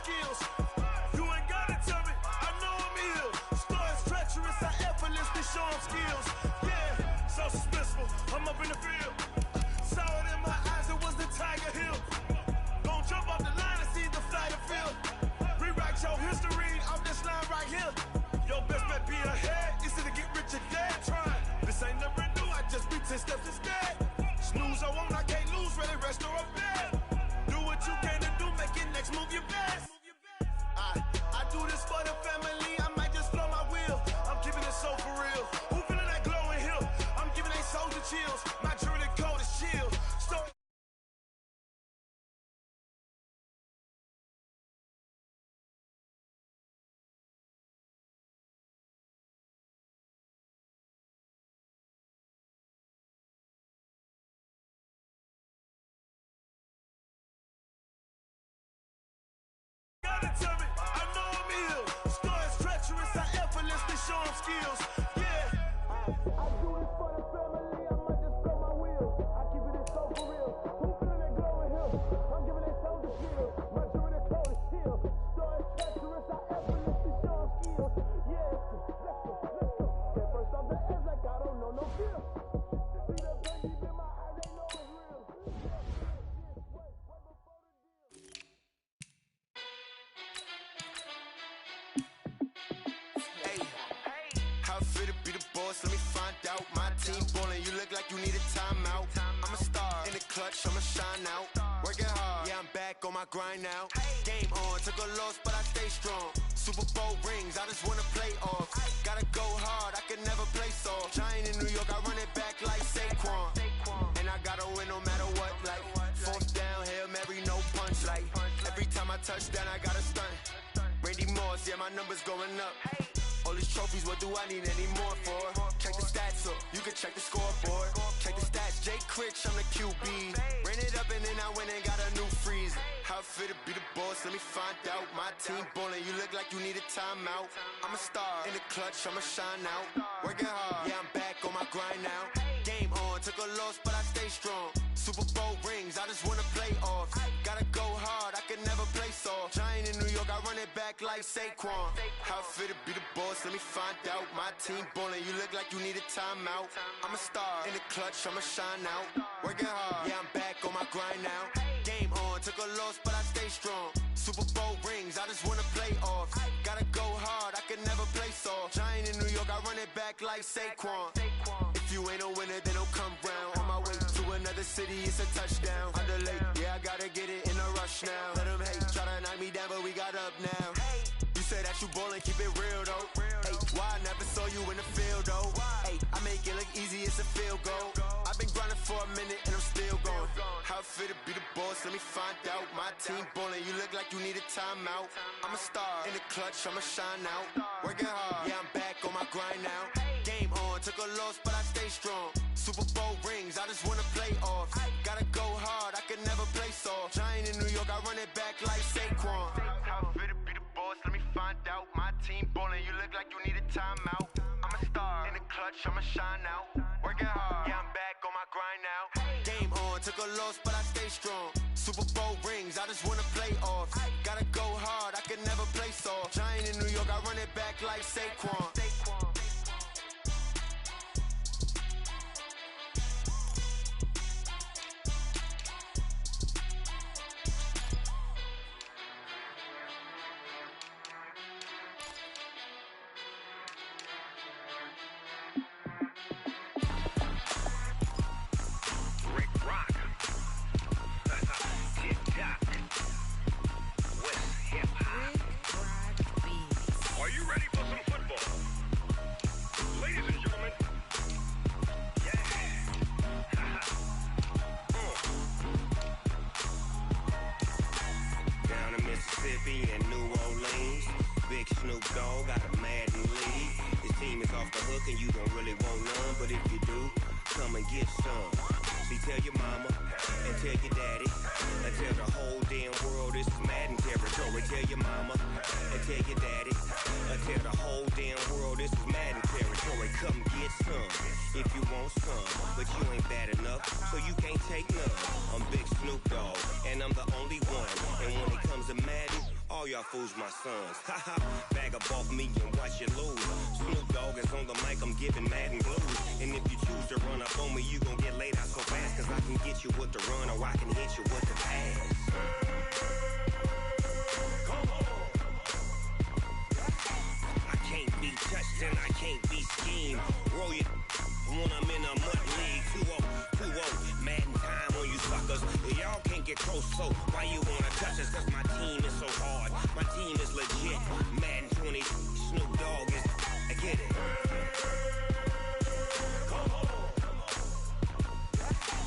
skills. You ain't gotta tell me, I know I'm ill. Stories treacherous, I effortlessly show them skills. Yeah, so suspenseful, I'm up in the field. Saw it in my eyes, it was the Tiger Hill. Gon' jump off the line and see the flight of field. Rewrite your history off this line right here. Your best bet be ahead, easy to get rich or dead trying. This ain't never new, I just be 10 steps instead. Snooze I won't, I can't lose, ready, rest or up bed. Do what you can to do, make it next move your best. I do this for the family, I might just flow my wheel. I'm keeping it so for real. Who feeling that glowing hill? I'm giving they soldier chills. My journey code is chill. Tell me, I know I'm ill. Stories treacherous, I effortlessly show them skills. Yeah, I do this for the family, I might just blow my wheel. I keep it so for real. Who feeling that glowing hill? I'm giving it soldier skills. My journey code is chill. Stories treacherous, I effortlessly show them skills. Yeah, let's go. Get first off the edge like I don't know no fear. See the pain deep in my eyes, they know it's real. Let me find out. My team ballin', you look like you need a timeout. I'm a star in the clutch, I'ma shine out. Working hard, yeah, I'm back on my grind now. Game on, took a loss, but I stay strong. Super Bowl rings, I just wanna play off. Gotta go hard, I can never play soft. Giant in New York, I run it back like Saquon. And I gotta win no matter what, like fourth down, Hail Mary, no punch. Like every time I touch down, I gotta stunt. Randy Moss, yeah, my numbers going up. All these trophies, what do I need any more for? Check the stats up, you can check the scoreboard. Check the stats, Jay Critch, I'm the QB. Ran it up and then I went and got a new freeze. How it feel to be the boss, let me find out. My team ballin', you look like you need a timeout. I'm a star in the clutch, I'ma shine out. Working hard, yeah, I'm back on my grind now. Game on, took a loss, but I stay strong. Super Bowl rings, I just wanna play off. Gotta go hard, I can never play soft. Giant in New York, I run it back like Saquon. How it feel to be the boss, let me find out. My team ballin', you look like you need a timeout. I'm a star in the clutch, I'ma shine out. Working hard, yeah, I'm back on my grind now. Game on, took a loss, but I stay strong. Super Bowl rings, I just wanna play off. Gotta go hard, I can never play soft. Giant in New York, I run it back like Saquon. If you ain't a winner, then don't come round. On my way to another city, it's a touchdown. Underlay, yeah, I gotta get it in a rush now. Let them hate, try to knock me down, but we got up now. You say that you ballin', keep it real though. Hey, why I never saw you in the field though? Hey, I make it look easy, it's a field goal. I've been grinding for a minute and I'm still going. How it feel to be the boss, let me find out. My team ballin', you look like you need a timeout. I'm a star in the clutch, I'ma shine out. Working hard, yeah, I'm back on my grind now. Game on, took a loss, but I stay strong. Super Bowl rings, I just wanna play off. Gotta go hard, I can never play soft. Giant in New York, I run it back like Saquon. How it feel to be the boss, let me find out. My team ballin', you look like you need a timeout. I'm a star in the clutch, I'ma shine out. Working hard, yeah, I'm back on my grind now. Game on, took a loss, but I stay strong. Super Bowl rings, I just wanna play off. Gotta go hard, I can never play soft. Giant in New York, I run it back like Saquon. Are you ready for some football? Ladies and gentlemen, yeah. Down in Mississippi and New Orleans, Big Snoop Dogg got a Madden lead. His team is off the hook and you don't really want none, but if you do, come and get some. See, tell your mama and tell your daddy and tell the whole damn world this is Madden territory. Tell your mama and tell your daddy and tell the whole damn world this is Madden territory. Come get some if you want some, but you ain't bad enough, so you can't take none. I'm Big Snoop Dogg and I'm the only one, and when it comes to Madden, all y'all fools my sons. Bag up off me and watch you lose. Snoop Dogg is on the mic, I'm giving Madden blues. And if you choose to run up on me, you gon' get laid out so fast. Cause I can get you with the run or I can hit you with the pass. I can't be touched and I can't be schemed. Roll you when I'm in a mud league. 2-0, Madden time on you suckers. Y'all can't get close, so why you wanna touch us? Cause my team is so hard, my team is legit. Madden 20, Snoop Dogg is, I get it.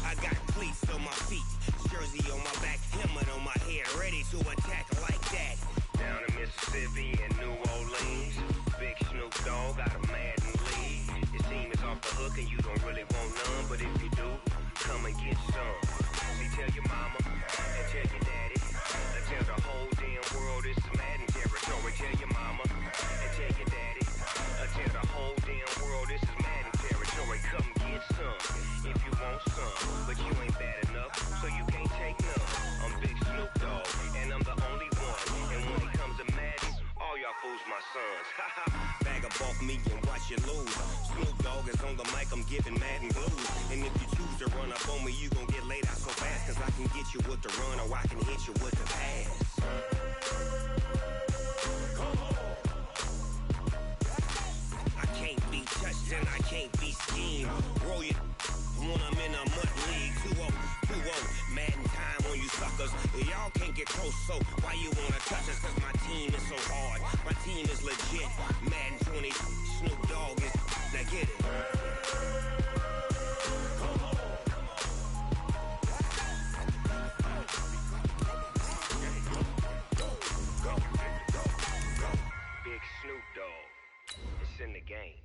I got cleats on my feet, jersey on my back, helmet on my head, ready to attack like that. Down in Mississippi and New Orleans, big Snoop Dogg got a Madden league. Your team is off the hook and you don't really want none, but if you do, come and get some. See, tell your mama and tell your daddy, and tell the whole damn world it's Madden territory. Tell your mama and tell your daddy, and tell the whole damn world this is Madden territory. Come get some if you want some, but you ain't bad enough, so you can't take none. I'm Big Snoop Dogg, and I'm the only one. And when it comes to Madden, all y'all fools my sons. Bag up off me and watch you lose. Snoop Dogg is on the mic, I'm giving Madden blues. And if you choose to run up on me, you gon' get laid out so fast. Cause I can get you with the run or I can hit you with the pass. I can't be touched and I can't be schemed. Roll you when I'm in a mud league. 2-0, Madden time on you suckers. Y'all can't get close, so why you wanna touch us? Cause my team is so hard, my team is legit. Madden 20, Snoop Dogg is, now get it. Big Snoop Dogg, it's in the game.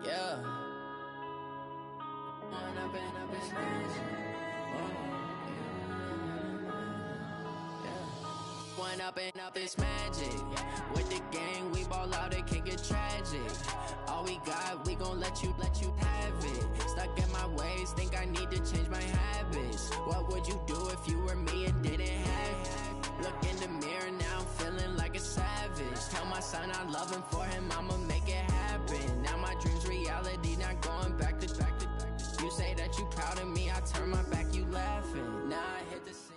Yeah. One up and up is magic. With the gang, we ball out, it can get tragic. All we got, we gon' let you have it. Stuck in my ways, think I need to change my habits. What would you do if you were me and didn't have it? Look in the mirror, now I'm feeling like a savage. Tell my son I love him, for him I'ma make it happen. Now my dream's reality, not going back to. You say that you proud of me, I turn my back, you laughing. Now I hit the scene.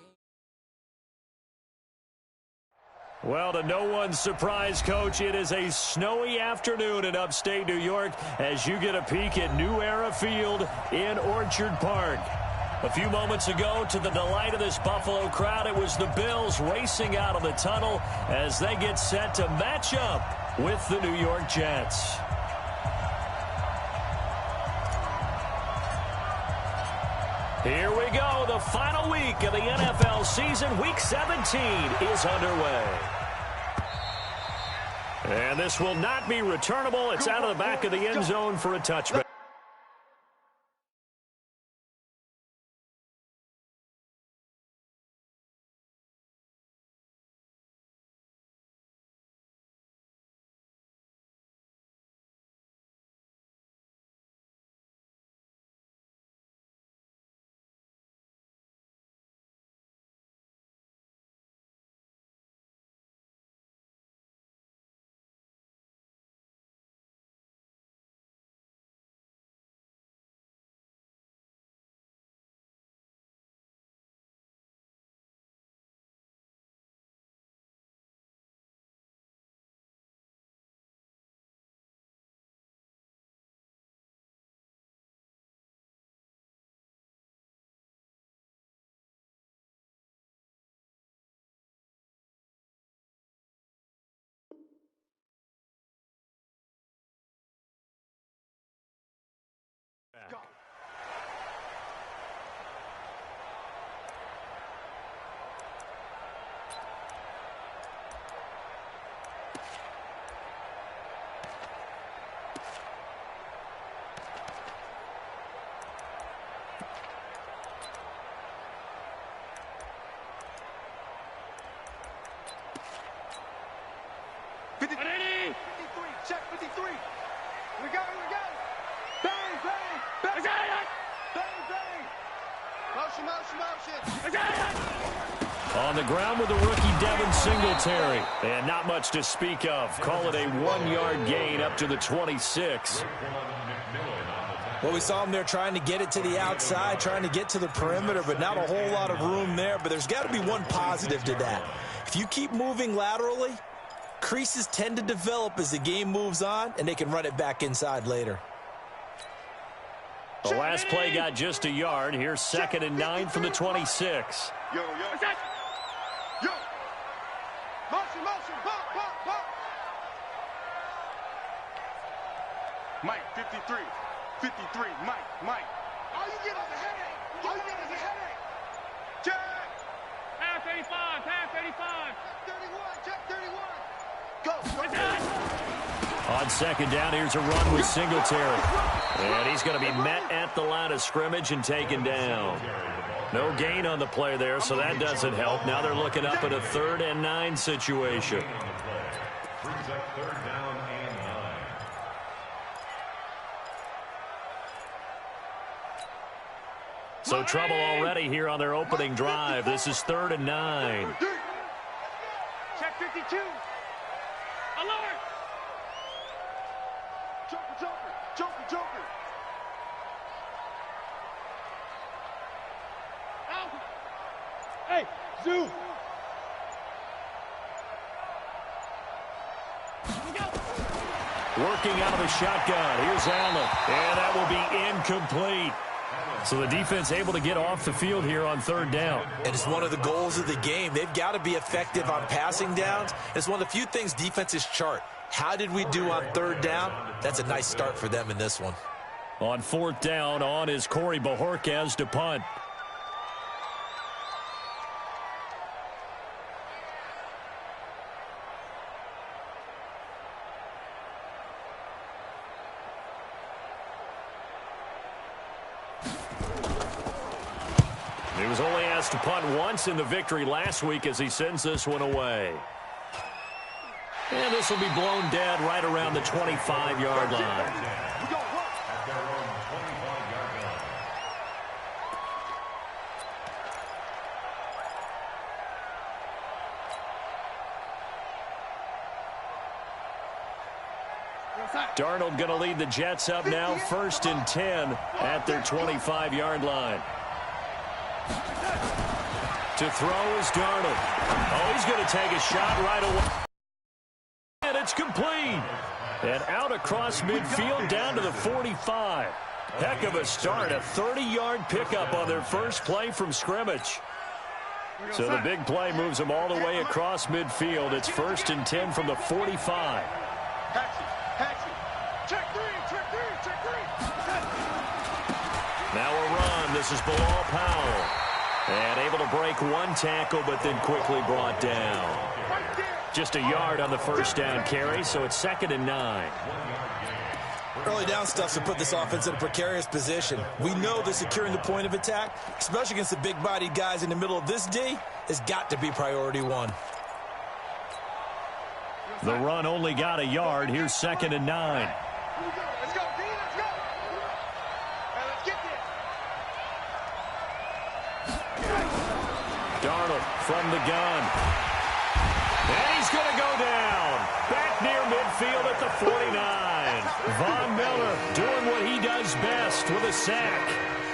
Well, to no one's surprise, Coach, it is a snowy afternoon in upstate New York as you get a peek at New Era Field in Orchard Park. A few moments ago, to the delight of this Buffalo crowd, it was the Bills racing out of the tunnel as they get set to match up with the New York Jets. Here we go. The final week of the NFL season. Week 17 is underway. And this will not be returnable. It's out of the back of the end zone for a touchback. Go. Check 53. We go. Bang, bang, bang. Motion, motion, motion. On the ground with the rookie Devin Singletary. And not much to speak of. Call it a 1-yard gain up to the 26. Well, we saw him there trying to get it to the outside, trying to get to the perimeter, but not a whole lot of room there. But there's got to be one positive to that. If you keep moving laterally, creases tend to develop as the game moves on, and they can run it back inside later. The last play got just a yard. Here's 2nd and 9 from the 26. Yo, yo. Yo. Motion, motion. Bump, bump, bump. Mike, 53. 53. Mike. All you get is a headache. All you get is a headache. Check. Pass 85. Pass 85. Check 31. Go. On 2nd down, here's a run with Singletary. And he's going to be met at the line of scrimmage and taken down. No gain on the play there, so that doesn't help. Now they're looking up at a 3rd and 9 situation. So trouble already here on their opening drive. This is 3rd and 9. Check 52. Alert. Joker. Out. Hey, Zoo. Working out of the shotgun. Here's Allen. And that will be incomplete. So the defense able to get off the field here on 3rd down. And it's one of the goals of the game. They've got to be effective on passing downs. It's one of the few things defenses chart. How did we do on 3rd down? That's a nice start for them in this one. On 4th down, on is Corey Bajorquez to punt. He was only asked to punt once in the victory last week as he sends this one away. And this will be blown dead right around the 25-yard line. Darnold going to lead the Jets up now, 1st and 10 at their 25-yard line. To throw is Darnold. Oh, he's going to take a shot right away. And it's complete. And out across midfield down to the 45. Heck of a start. A 30-yard pickup on their first play from scrimmage. So the big play moves them all the way across midfield. It's 1st and 10 from the 45. Now a run. This is Bilal Powell. And able to break one tackle, but then quickly brought down. Just a yard on the first down carry, so it's 2nd and 9. Early down stuff to put this offense in a precarious position. We know that securing the point of attack, especially against the big-bodied guys in the middle of this D, has got to be priority one. The run only got a yard. Here's 2nd and 9. Let's go, D, let's go. Hey, let's get this. Darnold from the gun. And he's going to go down. Back near midfield at the 49. Von Miller doing what he does best with a sack.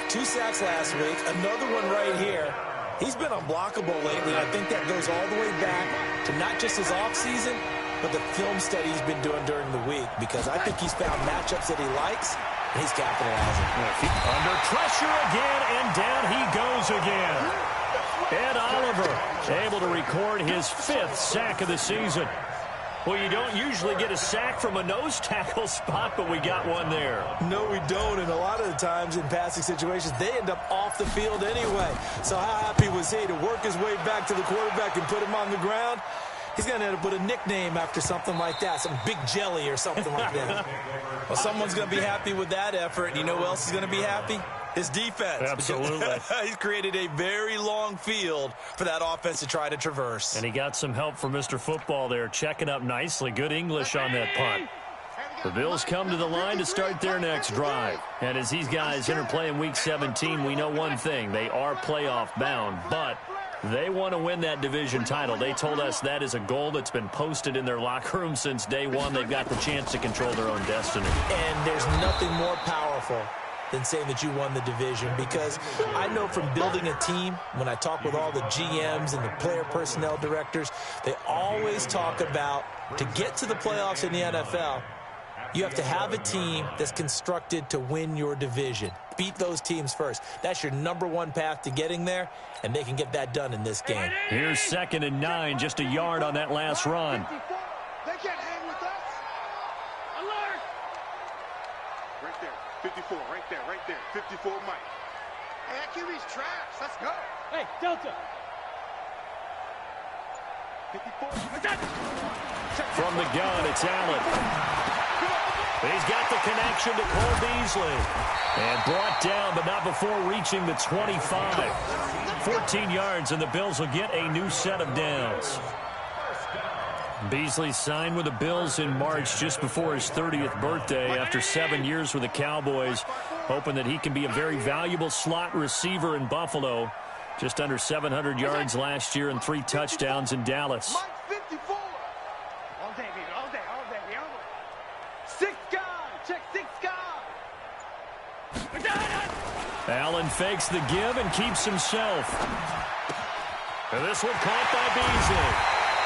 2 sacks last week, another one right here. He's been unblockable lately, and I think that goes all the way back to not just his offseason, but the film study he's been doing during the week, because I think he's found matchups that he likes, and he's capitalizing. Under pressure again, and down he goes again. Ed Oliver able to record his 5th sack of the season. Well, you don't usually get a sack from a nose tackle spot, but we got one there. No, we don't, and a lot of the times in passing situations, they end up off the field anyway. So how happy was he to work his way back to the quarterback and put him on the ground? He's going to end up with a nickname after something like that, some Big Jelly or something like that. Well, someone's going to be happy with that effort, and you know who else is going to be happy? His defense. Absolutely. He's created a very long field for that offense to try to traverse. And he got some help from Mr. Football there, checking up nicely. Good English on that punt. Hey, we The Bills come to the line to start their next drive. And as these guys interplay in Week 17, we know one thing. They are playoff bound, but they want to win that division title. They told us that is a goal that's been posted in their locker room since day one. They've got the chance to control their own destiny. And there's nothing more powerful than saying that you won the division, because I know from building a team, when I talk with all the GMs and the player personnel directors, they always talk about, to get to the playoffs in the NFL, you have to have a team that's constructed to win your division. Beat those teams first. That's your #1 path to getting there, and they can get that done in this game. Here's 2nd and 9, just a yard on that last run. They can't hang with us. Alert! Right there. 54, right there. 54, Mike. Hey, that QB's trash. Let's go. Hey, Delta. 54. From the gun, it's Allen. He's got the connection to Cole Beasley. And brought down, but not before reaching the 25. 14 yards, and the Bills will get a new set of downs. Beasley signed with the Bills in March just before his 30th birthday after 7 years with the Cowboys, hoping that he can be a very valuable slot receiver in Buffalo. Just under 700 yards last year and 3 touchdowns in Dallas. Mike 54. All day, baby. All day. 6 guys. Check 6 guys. Allen fakes the give and keeps himself. And this one caught by Beasley.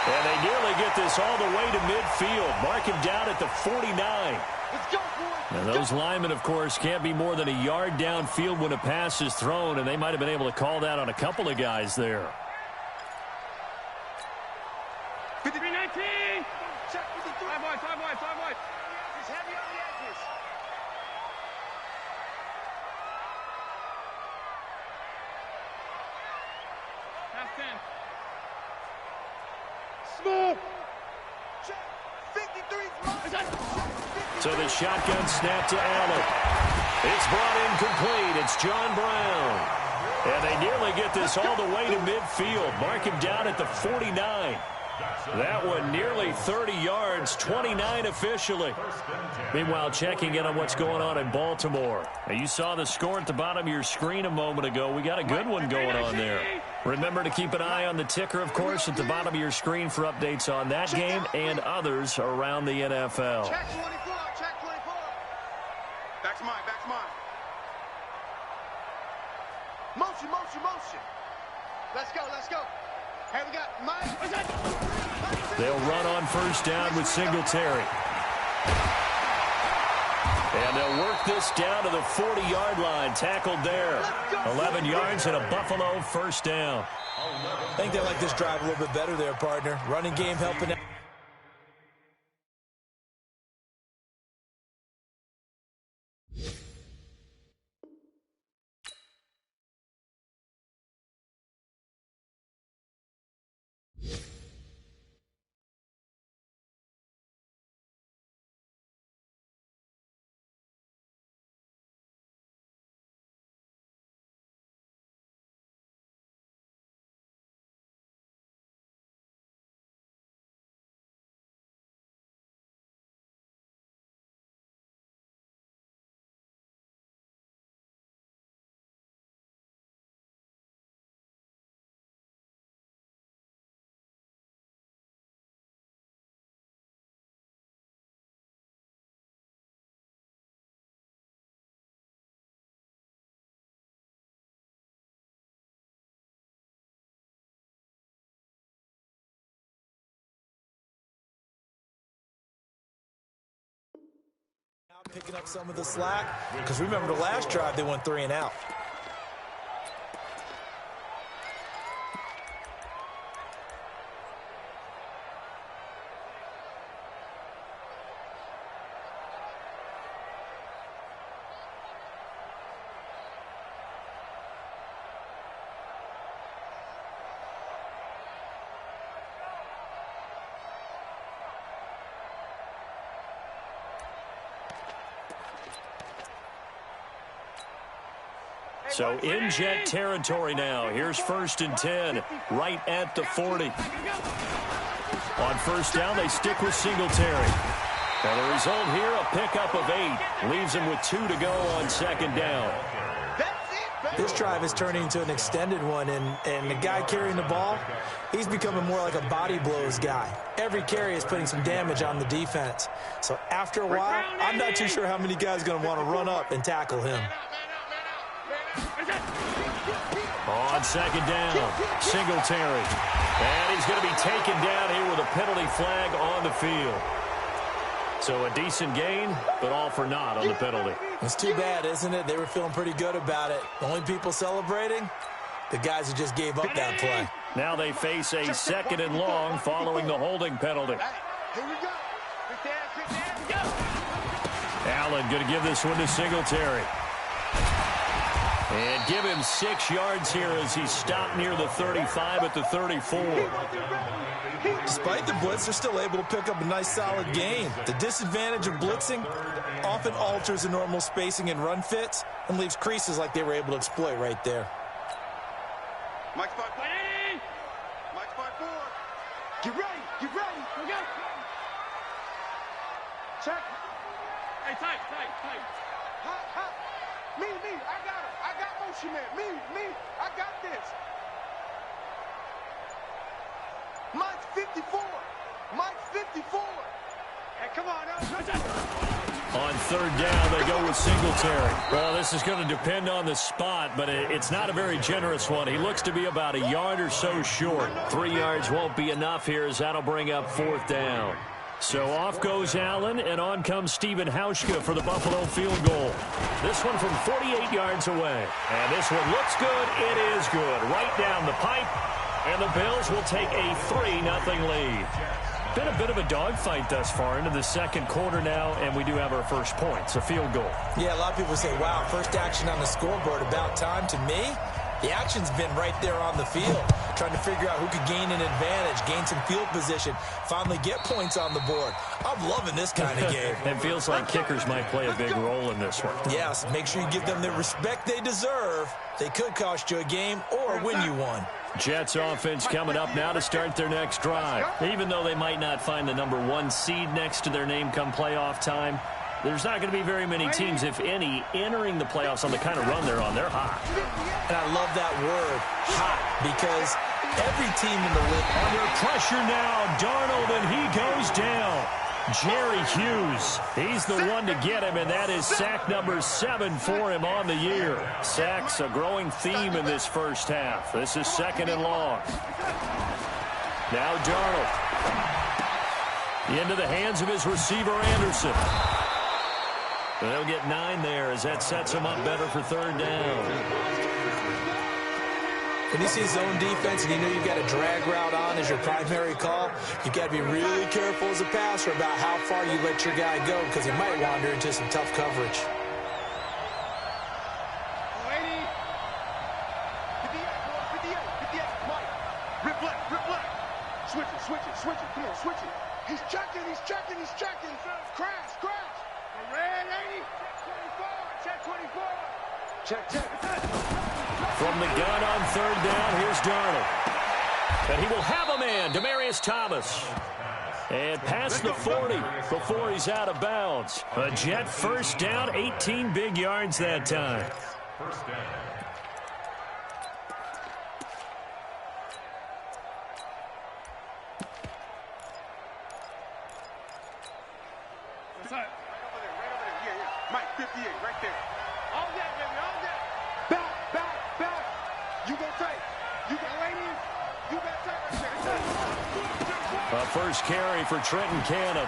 And they nearly get this all the way to midfield. Mark him down at the 49. Let's go, boys. Now, those linemen, of course, can't be more than a yard downfield when a pass is thrown, and they might have been able to call that on a couple of guys there. 53-19. Check 53. 5 wide. He's heavy on the edges. Pass 10. Smooth. Check 53's mine. So the shotgun snap to Allen. It's brought in complete. It's John Brown. And they nearly get this all the way to midfield. Mark him down at the 49. That one nearly 30 yards, 29 officially. Meanwhile, checking in on what's going on in Baltimore. Now, you saw the score at the bottom of your screen a moment ago. We got a good one going on there. Remember to keep an eye on the ticker, of course, at the bottom of your screen for updates on that game and others around the NFL. Check 24. Back's mine. Motion. Let's go. Hey, we got Mike. They'll run on first down with Singletary. And they'll work this down to the 40-yard line. Tackled there. 11 yards and a Buffalo first down. I think they like this drive a little bit better there, partner. Running game helping out. Picking up some of the slack, because remember the last drive they went 3 and out. So in jet territory now. Here's 1st and 10, right at the 40. On first down, they stick with Singletary. And the result here, a pickup of 8. Leaves him with 2 to go on 2nd down. This drive is turning into an extended one, and the guy carrying the ball, he's becoming more like a body blows guy. Every carry is putting some damage on the defense. So after a while, I'm not too sure how many guys are going to want to run up and tackle him. On 2nd down, Singletary. And he's going to be taken down here with a penalty flag on the field. So a decent gain, but all for naught on the penalty. It's too bad, isn't it? They were feeling pretty good about it. The only people celebrating, the guys who just gave up that play. Now they face a 2nd and long following the holding penalty. Here we go. Allen going to give this one to Singletary. And give him 6 yards here as he's stopped near the 35 at the 34. Despite the blitz, they're still able to pick up a nice solid gain. The disadvantage of blitzing often alters the normal spacing and run fits and leaves creases like they were able to exploit right there. Mike's 5-4. Mike's 5-4. Get ready. Get ready. We go. Check. Hey, tight. Hot. Me. I got it. I got motion man. Me. I got this. Mike's 54. Mike's 54. Hey, come on. On 3rd down, they go with Singletary. Well, this is going to depend on the spot, but it's not a very generous one. He looks to be about a yard or so short. 3 yards won't be enough here as that'll bring up 4th down. So off goes Allen, and on comes Stephen Hauschka for the Buffalo field goal. This one from 48 yards away. And this one looks good. It is good. Right down the pipe. And the Bills will take a 3-0 lead. Been a bit of a dogfight thus far into the 2nd quarter now, and we do have our first points, a field goal. Yeah, a lot of people say, wow, first action on the scoreboard, about time. To me, the action's been right there on the field, trying to figure out who could gain an advantage, gain some field position, finally get points on the board. I'm loving this kind of game. It feels like kickers might play a big role in this one. Yes, make sure you give them the respect they deserve. They could cost you a game or win you one. Jets offense coming up now to start their next drive. Even though they might not find the number 1 seed next to their name come playoff time, there's not going to be very many teams, if any, entering the playoffs on the kind of run they're on. They're hot. And I love that word, hot, because every team in the league. Under pressure now, Darnold, and he goes down. Jerry Hughes, he's the one to get him, and that is sack number 7 for him on the year. Sacks, a growing theme in this first half. This is 2nd and long. Now Darnold. Into the hands of his receiver, Anderson. They'll get 9 there as that sets him up better for 3rd down. When you see zone defense and you know you've got a drag route on as your primary call, you've got to be really careful as a passer about how far you let your guy go because he might wander into some tough coverage. Switch it. Come on, switch it. He's checking. Crash. Red 80. Check 24. Check. From the gun on 3rd down, here's Darnold. And he will have a man, Demaryius Thomas. And past the 40 before he's out of bounds. A Jet first down, 18 big yards that time. First down. Right over there. Yeah. Mike, 58, right there. All that, baby, all that. Back. You go tight. You got lane. You got tight right there. A first carry for Trenton Cannon.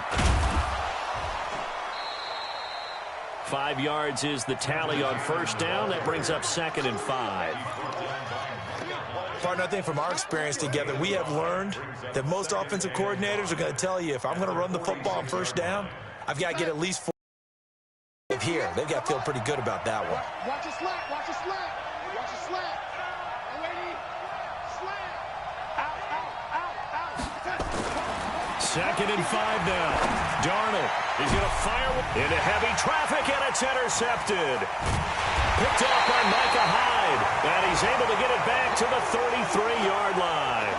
5 yards is the tally on first down. That brings up 2nd and 5. Partner, I think from our experience together, we have learned that most offensive coordinators are going to tell you, if I'm going to run the football on first down, I've got to get at least 4 here. They've got to feel pretty good about that one. Watch your slap. Slap. 2nd and 5 now. Darnold is going to fire into heavy traffic, and it's intercepted. Picked off by Micah Hyde, and he's able to get it back to the 33-yard line.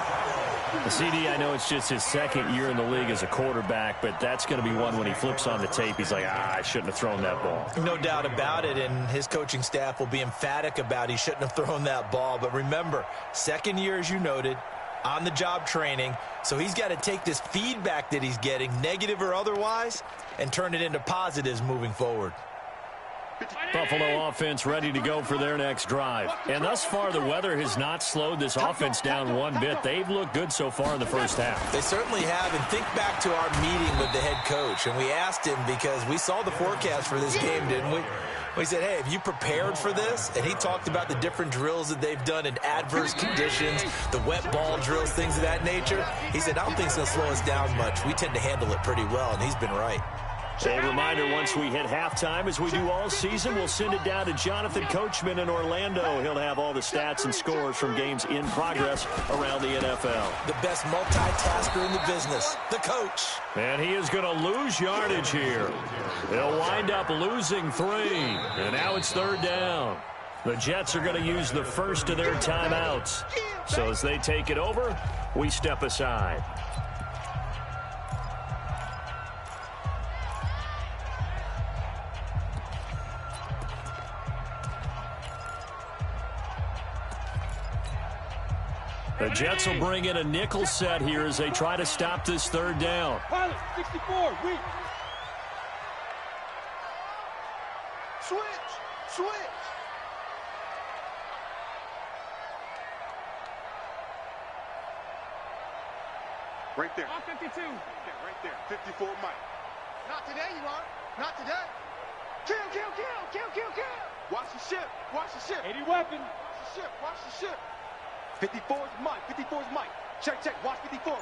CD, I know it's just his second year in the league as a quarterback, but that's going to be one when he flips on the tape, he's like, I shouldn't have thrown that ball. No doubt about it, and his coaching staff will be emphatic about he shouldn't have thrown that ball. But remember, second year, as you noted, on-the-job training, so he's got to take this feedback that he's getting, negative or otherwise, and turn it into positives moving forward. Buffalo offense ready to go for their next drive. And thus far, the weather has not slowed this offense down one bit. They've looked good so far in the first half. They certainly have. And think back to our meeting with the head coach. And we asked him because we saw the forecast for this game, didn't we? We said, hey, have you prepared for this? And he talked about the different drills that they've done in adverse conditions, the wet ball drills, things of that nature. He said, I don't think it's going to slow us down much. We tend to handle it pretty well, and he's been right. A reminder, once we hit halftime, as we do all season, we'll send it down to Jonathan Coachman in Orlando. He'll have all the stats and scores from games in progress around the NFL. The best multitasker in the business, the coach. And he is going to lose yardage here. They'll wind up losing 3. And now it's third down. The Jets are going to use the first of their timeouts. So as they take it over, we step aside. The Jets will bring in a nickel set here as they try to stop this third down. Pilot, 64, weak. Switch. Right there. 52. Yeah, right there. 54, Mike. Not today, you are. Not today. Kill. Watch the ship. 80 weapon. Watch the ship. 54 is Mike. Check. Watch 54.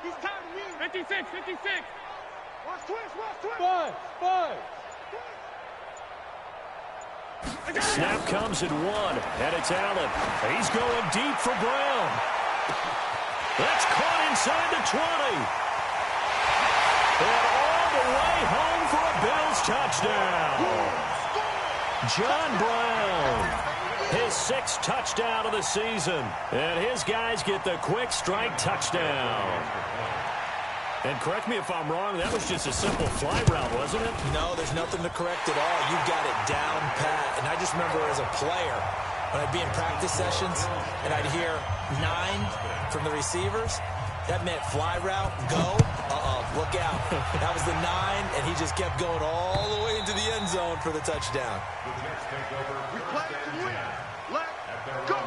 He's tired of me. 56. Watch twist. 5. Snap comes at 1, and it's Allen. He's going deep for Brown. That's caught inside the 20. And all the way home for a Bills touchdown. John Brown. His 6th touchdown of the season. And his guys get the quick strike touchdown. And correct me if I'm wrong, that was just a simple fly route, wasn't it? No, there's nothing to correct at all. You got it down pat. And I just remember as a player, when I'd be in practice sessions and I'd hear 9 from the receivers, that meant fly route, go, look out. That was the 9, and he just kept going all the way into the end zone for the touchdown. We play to win. Let's go.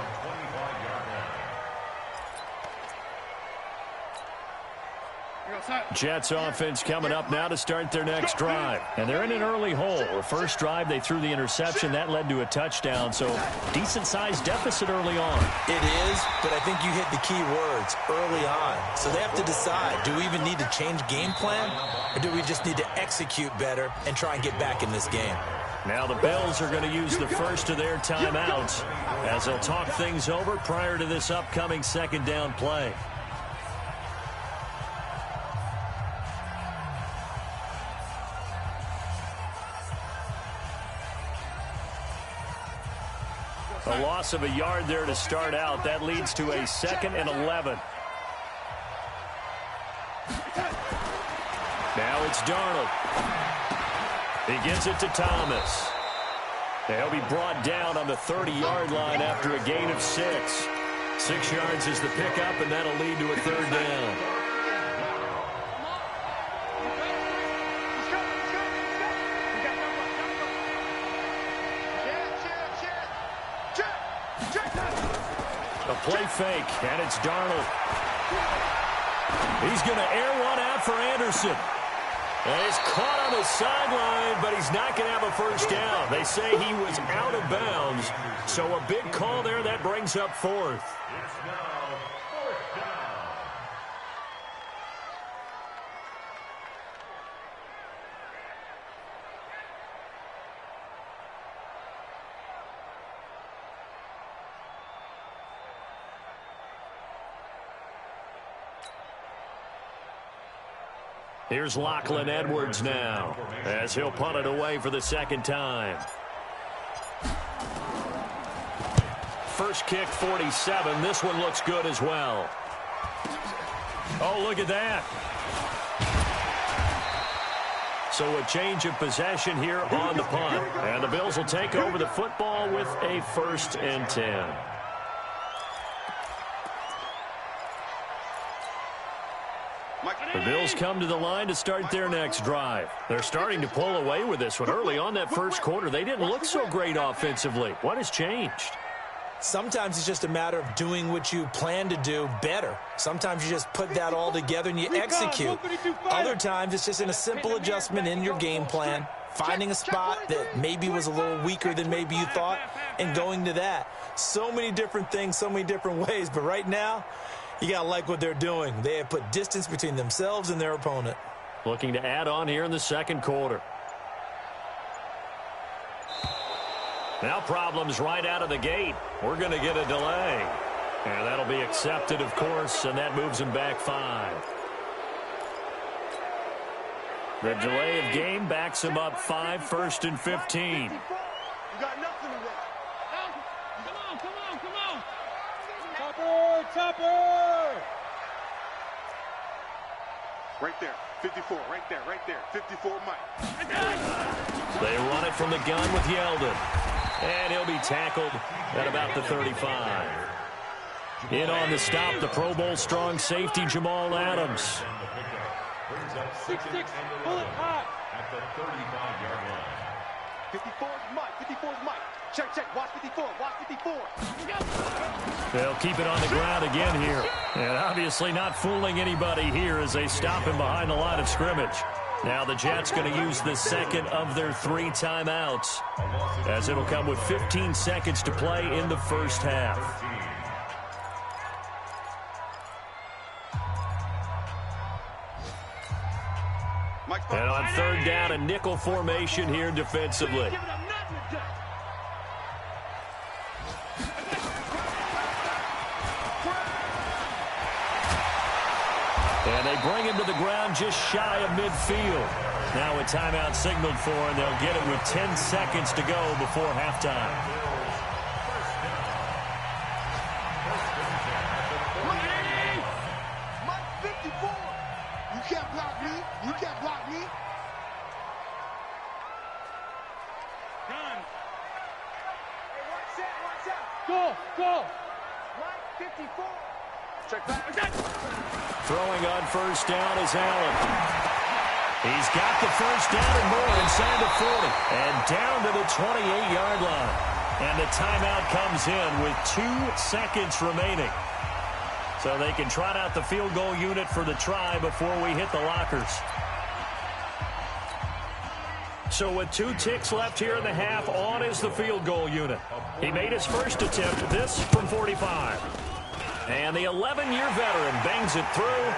Jets offense coming up now to start their next drive. And they're in an early hole. The first drive, they threw the interception. That led to a touchdown, so decent-sized deficit early on. It is, but I think you hit the key words, early on. So they have to decide, do we even need to change game plan, or do we just need to execute better and try and get back in this game? Now the Bills are going to use the first of their timeouts as they'll talk things over prior to this upcoming second down play. A loss of a yard there to start out. That leads to a 2nd and 11. Now it's Darnold. He gives it to Thomas. He'll be brought down on the 30-yard line after a gain of 6. 6 yards is the pickup, and that'll lead to a third down. A play fake, and it's Darnold. He's going to air one out for Anderson. And he's caught on the sideline, but he's not going to have a first down. They say he was out of bounds, so a big call there. That brings up 4th. Here's Lachlan Edwards now as he'll punt it away for the second time. First kick, 47. This one looks good as well. Oh, look at that. So a change of possession here on the punt. And the Bills will take over the football with a 1st and 10. The Bills come to the line to start their next drive. They're starting to pull away with this one. Early on that first quarter, they didn't look so great offensively. What has changed? Sometimes it's just a matter of doing what you plan to do better. Sometimes you just put that all together and you execute. Other times it's just in a simple adjustment in your game plan, finding a spot that maybe was a little weaker than maybe you thought, and going to that. So many different things, so many different ways, but right now, you got to like what they're doing. They have put distance between themselves and their opponent. Looking to add on here in the second quarter. Now problems right out of the gate. We're going to get a delay. And that'll be accepted, of course, and that moves them back 5. The delay of game backs them up 5, 1st and 15. You got nothing to that. Come on. Topper. Right there. 54, right there. 54, Mike. They run it from the gun with Yeldon. And he'll be tackled at about the 35. In on the stop, the Pro Bowl strong safety, Jamal Adams. 6'6", pull it high. At the 35-yard line. 54 is Mike. Check. Watch 54. They'll keep it on the ground again here. And obviously not fooling anybody here as they stop him behind the line of scrimmage. Now the Jets going to use the second of their 3 timeouts, as it'll come with 15 seconds to play in the first half. And on 3rd down, a nickel formation here defensively. And they bring him to the ground just shy of midfield. Now a timeout signaled for, and they'll get it with 10 seconds to go before halftime. Mike 54. You can't block me. Run. Hey, watch out. Go. Mike 54. Check back. Throwing on 1st down is Allen. He's got the 1st down and more inside the 40. And down to the 28-yard line. And the timeout comes in with 2 seconds remaining. So they can trot out the field goal unit for the try before we hit the lockers. So with 2 ticks left here in the half, on is the field goal unit. He made his first attempt, this from 45. And the 11-year veteran bangs it through.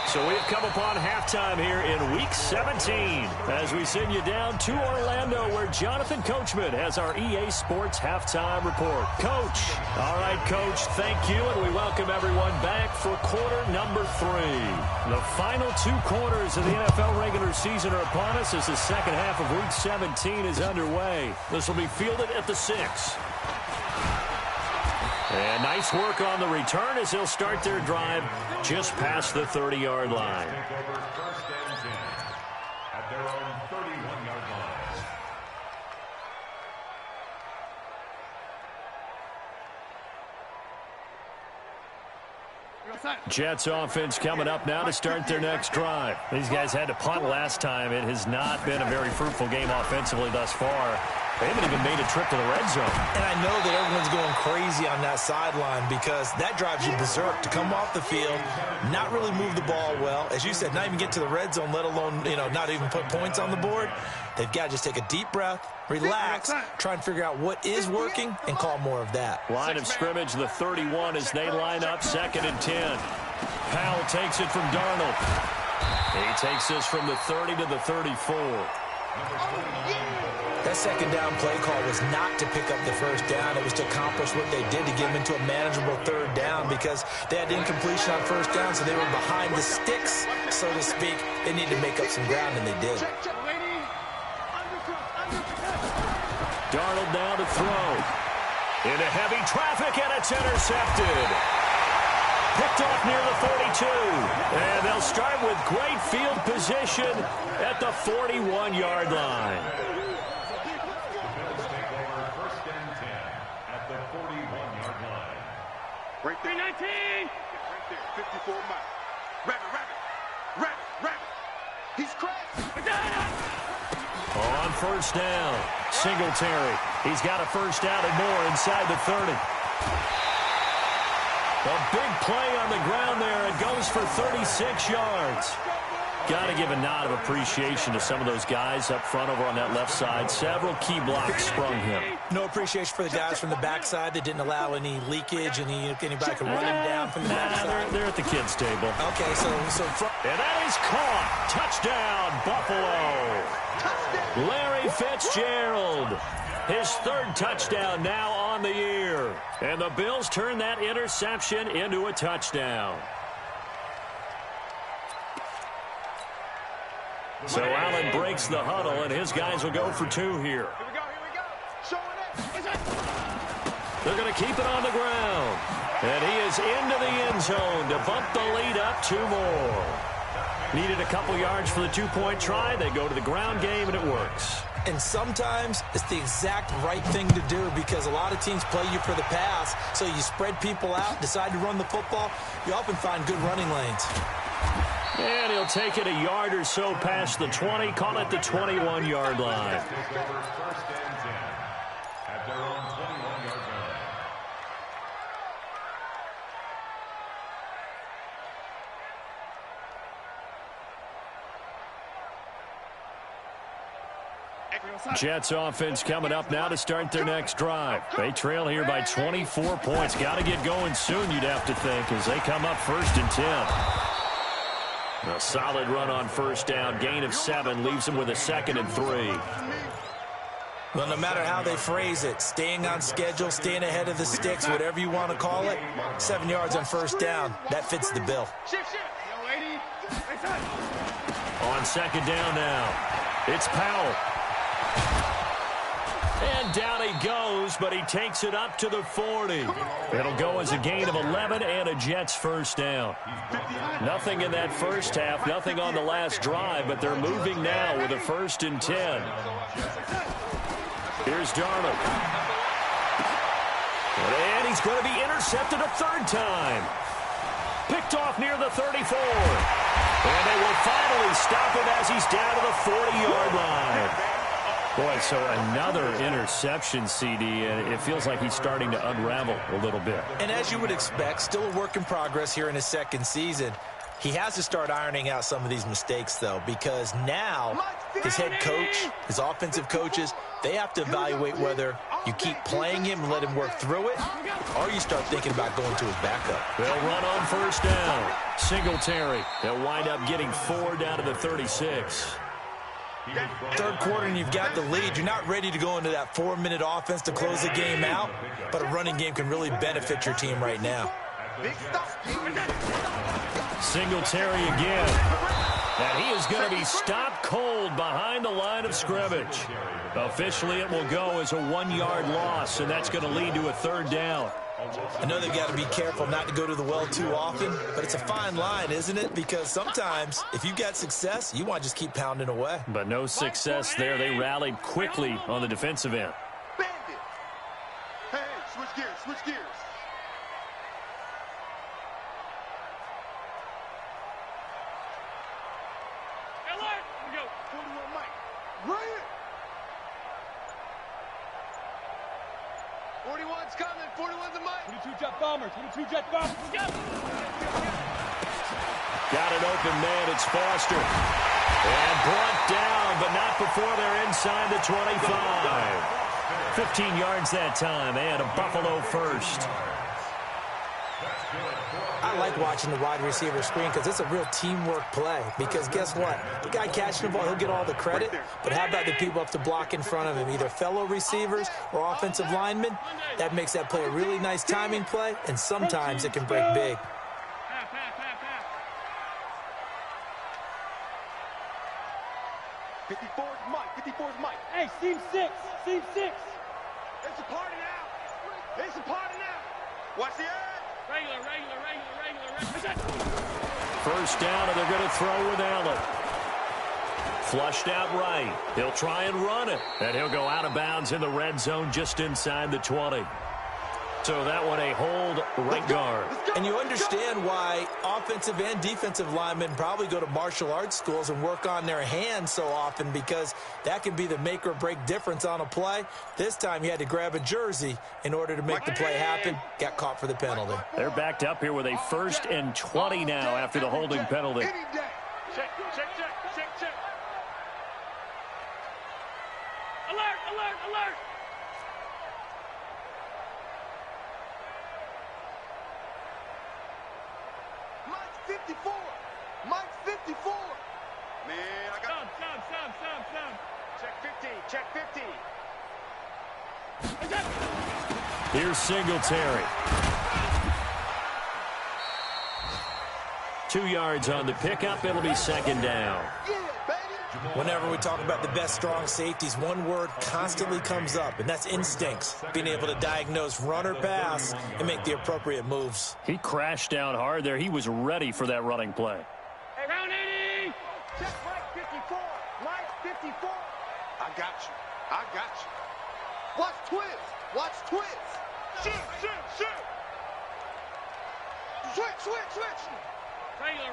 So we've come upon halftime here in Week 17 as we send you down to Orlando, where Jonathan Coachman has our EA Sports Halftime Report. Coach. All right, Coach, thank you, and we welcome everyone back for quarter number 3. The final 2 quarters of the NFL regular season are upon us as the second half of Week 17 is underway. This will be fielded at the 6. And nice work on the return as they'll start their drive just past the 30-yard line. At their own 31-yard line. Jets offense coming up now to start their next drive. These guys had to punt last time. It has not been a very fruitful game offensively thus far. They haven't even made a trip to the red zone. And I know that everyone's going crazy on that sideline because that drives you berserk to come off the field, not really move the ball well. As you said, not even get to the red zone, let alone, not even put points on the board. They've got to just take a deep breath, relax, try and figure out what is working, and call more of that. Line of scrimmage, the 31 as they line up, 2nd and 10. Powell takes it from Darnold. He takes this from the 30 to the 34. That 2nd down play call was not to pick up the 1st down. It was to accomplish what they did to get them into a manageable 3rd down because they had incompletion on 1st down, so they were behind the sticks, so to speak. They needed to make up some ground, and they did. Darnold now to throw. Into heavy traffic, and it's intercepted. Picked off near the 42. And they'll start with great field position at the 41-yard line. First and 10 at the 41-yard line. Right there. 19. Right there. 54 miles. Rabbit. He's crashed. On first down, Singletary. He's got a first down and more inside the 30. A big play on the ground there. It goes for 36 yards. Got to give a nod of appreciation to some of those guys up front over on that left side. Several key blocks sprung him. No appreciation for the guys from the backside that didn't allow any leakage, and anybody could run him down from the backside. They're at the kids' table. Okay, so and that is caught. Touchdown, Buffalo. Larry Fitzgerald. His third touchdown now on the year. And the Bills turn that interception into a touchdown. So Allen breaks the huddle, and his guys will go for two here. Here we go. Showing it. They're going to keep it on the ground. And he is into the end zone to bump the lead up two more. Needed a couple yards for the two-point try. They go to the ground game, and it works. And sometimes it's the exact right thing to do because a lot of teams play you for the pass, so you spread people out, decide to run the football. You often find good running lanes. And he'll take it a yard or so past the 20, call it the 21-yard line. First and 10 at their own 21-yard line. Jets offense coming up now to start their next drive. They trail here by 24 points. Got to get going soon, you'd have to think, as they come up first and 10. A solid run on first down. Gain of 7 leaves them with a 2nd and 3. Well, no matter how they phrase it, staying on schedule, staying ahead of the sticks, whatever you want to call it, 7 yards on first down, that fits the bill. On second down now, it's Powell. And down he goes, but he takes it up to the 40. It'll go as a gain of 11 and a Jets first down. Nothing in that first half, nothing on the last drive, but they're moving now with a 1st and 10. Here's Darnold. And he's going to be intercepted a third time. Picked off near the 34. And they will finally stop him as he's down to the 40-yard line. Boy, so another interception, CD, and it feels like he's starting to unravel a little bit. And as you would expect, still a work in progress here in his second season. He has to start ironing out some of these mistakes, though, because now his head coach, his offensive coaches, they have to evaluate whether you keep playing him and let him work through it, or you start thinking about going to his backup. They'll run on first down. Singletary. They'll wind up getting 4 down to the 36. Third quarter and you've got the lead. You're not ready to go into that 4-minute offense to close the game out, but a running game can really benefit your team right now. Singletary again. And he is going to be stopped cold behind the line of scrimmage. Officially, it will go as a 1-yard loss, and that's going to lead to a 3rd down. I know they've got to be careful not to go to the well too often, but it's a fine line, isn't it? Because sometimes, if you've got success, you want to just keep pounding away. But no success there. They rallied quickly on the defensive end. Bandit. Hey, switch gears. Alert! Here we go. 41 Mike. Right. 41's coming. 41's a Mike. 22 jet bomber. Got an open man. It's Foster. And brought down, but not before they're inside the 25. 15 yards that time, and a Buffalo first. I like watching the wide receiver screen because it's a real teamwork play. Because guess what? The guy catching the ball, he'll get all the credit. But how about the people up to block in front of him, either fellow receivers or offensive linemen? That makes that play a really nice timing play, and sometimes it can break big. 54's Mike. 54's Mike. Hey, seam 6. It's a party now. Watch the edge. First down, and they're going to throw with Allen. Flushed out right. He'll try and run it. And he'll go out of bounds in the red zone just inside the 20. So that one a hold right guard. And you understand why offensive and defensive linemen probably go to martial arts schools and work on their hands so often, because that can be the make or break difference on a play. This time he had to grab a jersey in order to make the play happen. Got caught for the penalty. They're backed up here with a 1st and 20 now after the holding penalty. Check, check, check, check, check. Alert, alert, alert. Mike's 54. Mike's 54. Man, I got... Some. Check 50. Check 50. Here's Singletary. 2 yards on the pickup. It'll be 2nd down. Whenever we talk about the best strong safeties, one word constantly comes up, and that's instincts. Being able to diagnose run or pass and make the appropriate moves. He crashed down hard there. He was ready for that running play. Hey, round 80. Check Mike 54. Mike 54. I got you. Watch twist. Shoot. Switch. Regular.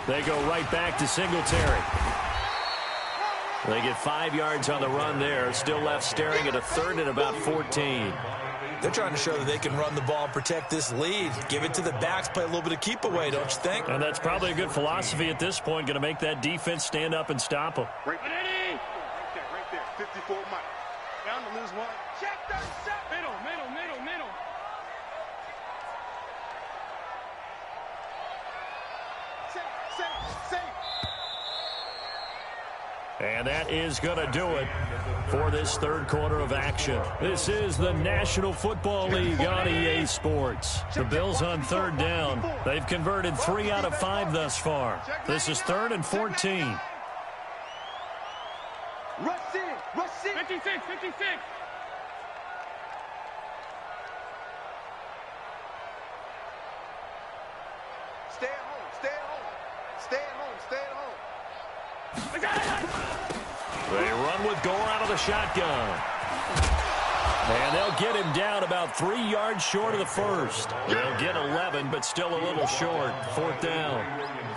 They go right back to Singletary. They get 5 yards on the run there. Still left staring at a 3rd and about 14. They're trying to show that they can run the ball and protect this lead. Give it to the backs, play a little bit of keep away, don't you think? And that's probably a good philosophy at this point. Going to make that defense stand up and stop them. Right there. 54 Mike. Down to lose one. Check 37. Middle. Safe. And that is going to do it for this 3rd quarter of action. This is the National Football League on EA Sports. The Bills on 3rd down. They've converted 3 out of 5 thus far. This is 3rd and 14. Rush in. 56. Stay at home. They run with Gore out of the shotgun. And they'll get him down about 3 yards short of the 1st. They'll get 11, but still a little short. 4th down.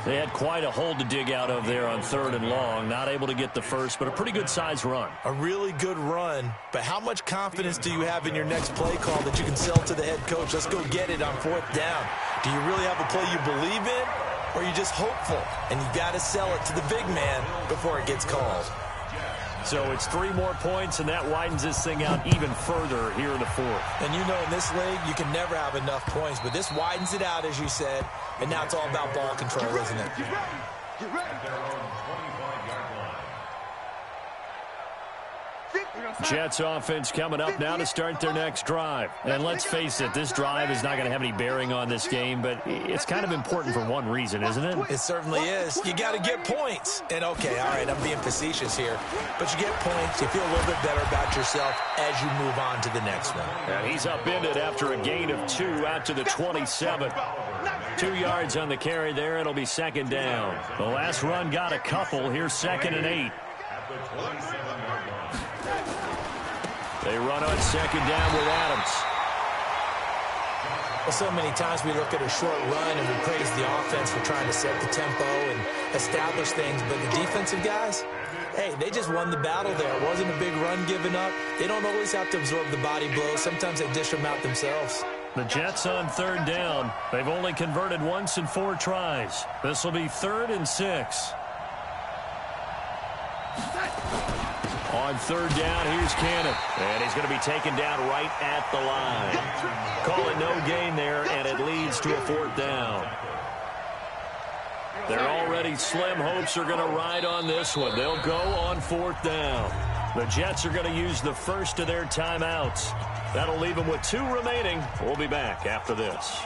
They had quite a hole to dig out of there on 3rd and long. Not able to get the 1st, but a pretty good size run. A really good run, but how much confidence do you have in your next play call that you can sell to the head coach? Let's go get it on 4th down. Do you really have a play you believe in, or are you just hopeful? And you got to sell it to the big man before it gets called. So it's 3 more points, and that widens this thing out even further here in the 4th. And you know, in this league, you can never have enough points, but this widens it out, as you said, and now it's all about ball control, isn't it? Get ready. Jets offense coming up now to start their next drive. And let's face it, this drive is not going to have any bearing on this game, but it's kind of important for one reason, isn't it? It certainly is. You got to get points. And okay, all right, I'm being facetious here, but you get points, you feel a little bit better about yourself as you move on to the next one. And he's upended after a gain of 2 out to the 27. 2 yards on the carry there. It'll be 2nd down. The last run got a couple. Here's 2nd and 8. They run on 2nd down with Adams. Well, so many times we look at a short run and we praise the offense for trying to set the tempo and establish things, but the defensive guys, hey, they just won the battle there. It wasn't a big run given up. They don't always have to absorb the body blows. Sometimes they dish them out themselves. The Jets on 3rd down. They've only converted once in 4 tries. This will be 3rd and 6. On 3rd down, here's Cannon. And he's going to be taken down right at the line. Call it no gain there, and it leads to a 4th down. Their already slim hopes are going to ride on this one. They'll go on 4th down. The Jets are going to use the first of their timeouts. That'll leave them with 2 remaining. We'll be back after this.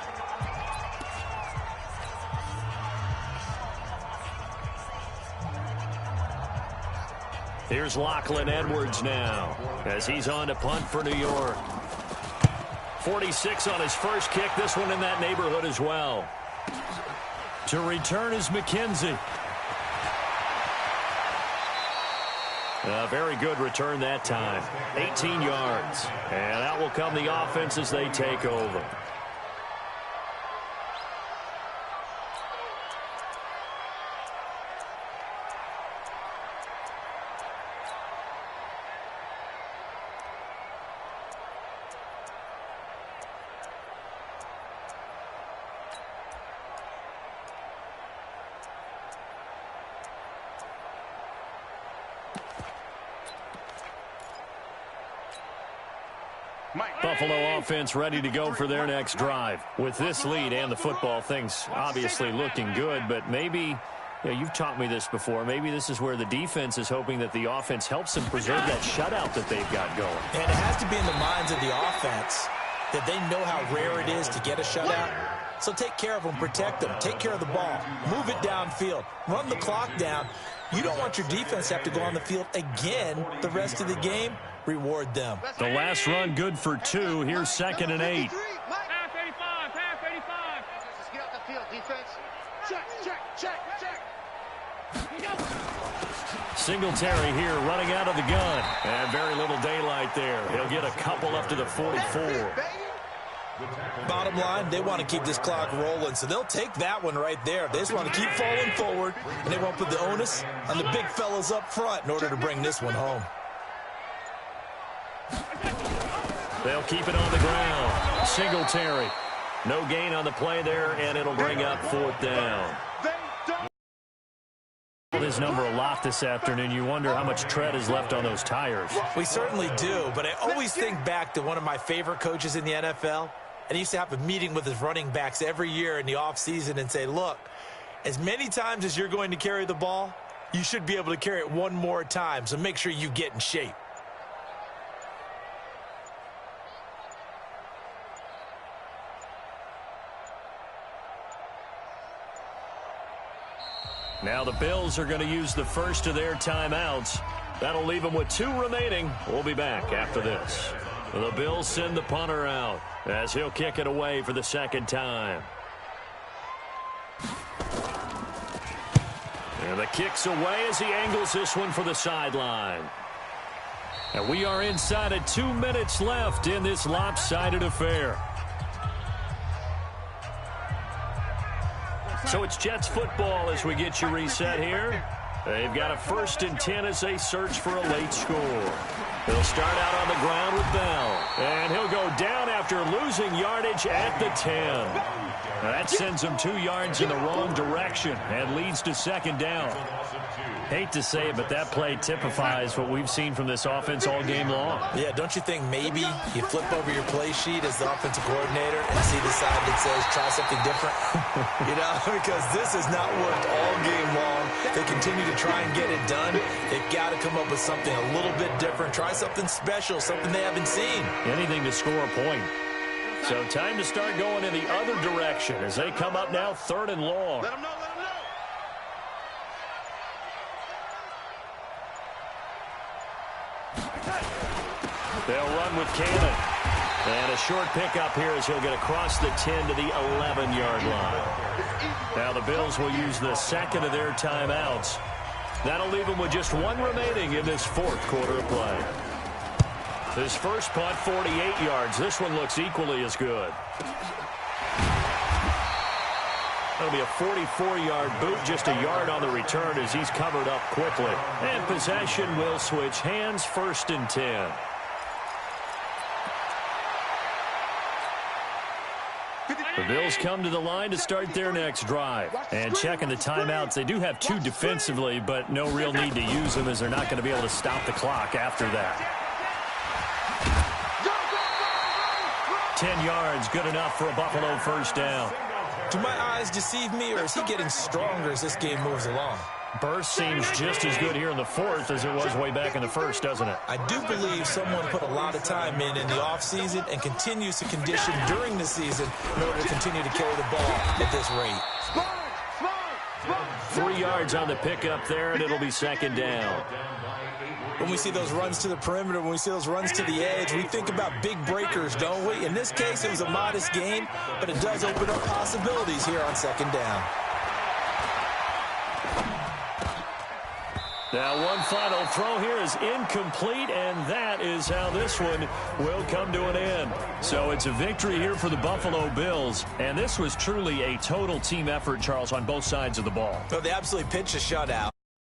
Here's Lachlan Edwards now as he's on to punt for New York. 46 on his first kick. This one in that neighborhood as well. To return is McKenzie. A very good return that time. 18 yards. And out will come the offense as they take over. Buffalo offense ready to go for their next drive. With this lead and the football, things obviously looking good, but maybe, you've taught me this before, maybe this is where the defense is hoping that the offense helps them preserve that shutout that they've got going. And it has to be in the minds of the offense that they know how rare it is to get a shutout. So take care of them, protect them, take care of the ball, move it downfield, run the clock down. You don't want your defense to have to go on the field again the rest of the game. Reward them. The last run good for 2. Here's 2nd and 8. Pass 85, pass 85. Just get off the field, defense. Check. Singletary here running out of the gun. And very little daylight there. He'll get a couple up to the 44. Bottom line, they want to keep this clock rolling, so they'll take that one right there. They just want to keep falling forward, and they won't put the onus on the big fellas up front in order to bring this one home. They'll keep it on the ground. Singletary. No gain on the play there, and it'll bring up 4th down. His number a lot this afternoon. You wonder how much tread is left on those tires. We certainly do, but I always think back to one of my favorite coaches in the NFL, and he used to have a meeting with his running backs every year in the offseason and say, look, as many times as you're going to carry the ball, you should be able to carry it one more time, so make sure you get in shape. Now the Bills are going to use the first of their timeouts. That'll leave them with 2 remaining. We'll be back after this. The Bills send the punter out as he'll kick it away for the 2nd time. And the kick's away as he angles this one for the sideline. And we are inside of 2 minutes left in this lopsided affair. So it's Jets football as we get you reset here. They've got a 1st and 10 as they search for a late score. He'll start out on the ground with Bell. And he'll go down after losing yardage at the 10. That sends him 2 yards in the wrong direction and leads to 2nd down. Hate to say it, but that play typifies what we've seen from this offense all game long. Yeah, don't you think maybe you flip over your play sheet as the offensive coordinator and see the side that says try something different? Because this has not worked all game long. They continue to try and get it done. They've got to come up with something a little bit different. Try something special, something they haven't seen. Anything to score a point. So time to start going in the other direction as they come up now 3rd and long. Let them know. They'll run with Cannon. And a short pickup here as he'll get across the 10 to the 11-yard line. Now the Bills will use the 2nd of their timeouts. That'll leave them with just 1 remaining in this 4th quarter of play. His first punt, 48 yards. This one looks equally as good. That'll be a 44-yard boot, just a yard on the return as he's covered up quickly. And possession will switch hands, 1st and 10. The Bills come to the line to start their next drive. And checking the timeouts, they do have 2 defensively, but no real need to use them as they're not going to be able to stop the clock after that. 10 yards, good enough for a Buffalo 1st down. Do my eyes deceive me, or is he getting stronger as this game moves along? Burst seems just as good here in the 4th as it was way back in the 1st, doesn't it? I do believe someone put a lot of time in the offseason and continues to condition during the season in order to continue to carry the ball at this rate. 3 yards on the pickup there, and it'll be 2nd down. When we see those runs to the perimeter, when we see those runs to the edge, we think about big breakers, don't we? In this case, it was a modest gain, but it does open up possibilities here on second down. Now one final throw here is incomplete, and that is how this one will come to an end. So it's a victory here for the Buffalo Bills, and this was truly a total team effort, Charles, on both sides of the ball. So they absolutely pitched a shutout.